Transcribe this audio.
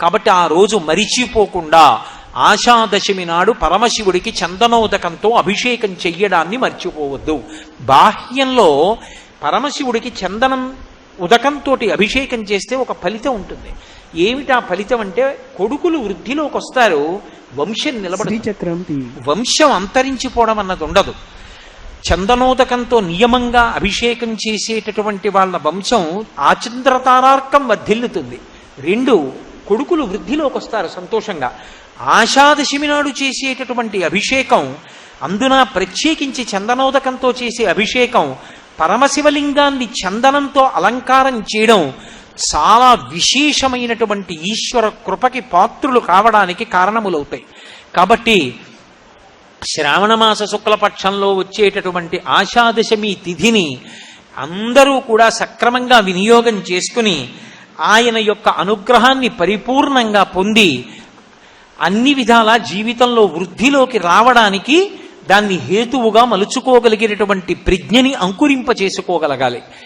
కాబట్టి ఆ రోజు మరిచిపోకుండా ఆషాదశమి నాడు పరమశివుడికి చందనోదకంతో అభిషేకం చెయ్యడాన్ని మర్చిపోవద్దు. బాహ్యంలో పరమశివుడికి చందనం ఉదకంతో అభిషేకం చేస్తే ఒక ఫలితం ఉంటుంది. ఏమిటా ఫలితం అంటే కొడుకులు వృద్ధిలోకి వస్తారు, వంశం నిలబడి వంశం అంతరించిపోవడం అన్నది ఉండదు. చందనోదకంతో నియమంగా అభిషేకం చేసేటటువంటి వాళ్ళ వంశం ఆచంద్రతారార్కం వర్ధిల్లుతుంది. 2, కొడుకులు వృద్ధిలోకి వస్తారు సంతోషంగా. ఆషాదశమి నాడు చేసేటటువంటి అభిషేకం, అందున ప్రత్యేకించి చందనోదకంతో చేసే అభిషేకం, పరమశివలింగాన్ని చందనంతో అలంకారం చేయడం చాలా విశేషమైనటువంటి ఈశ్వర కృపకి పాత్రులు కావడానికి కారణములవుతాయి. కాబట్టి శ్రావణమాస శుక్లపక్షంలో వచ్చేటటువంటి ఆషాదశమి తిథిని అందరూ కూడా సక్రమంగా వినియోగం చేసుకుని ఆయన యొక్క అనుగ్రహాన్ని పరిపూర్ణంగా పొంది అన్ని విధాలా జీవితంలో వృద్ధిలోకి రావడానికి దాన్ని హేతువుగా మలుచుకోగలిగినటువంటి ప్రజ్ఞని అంకురింప చేసుకోగలగాలి.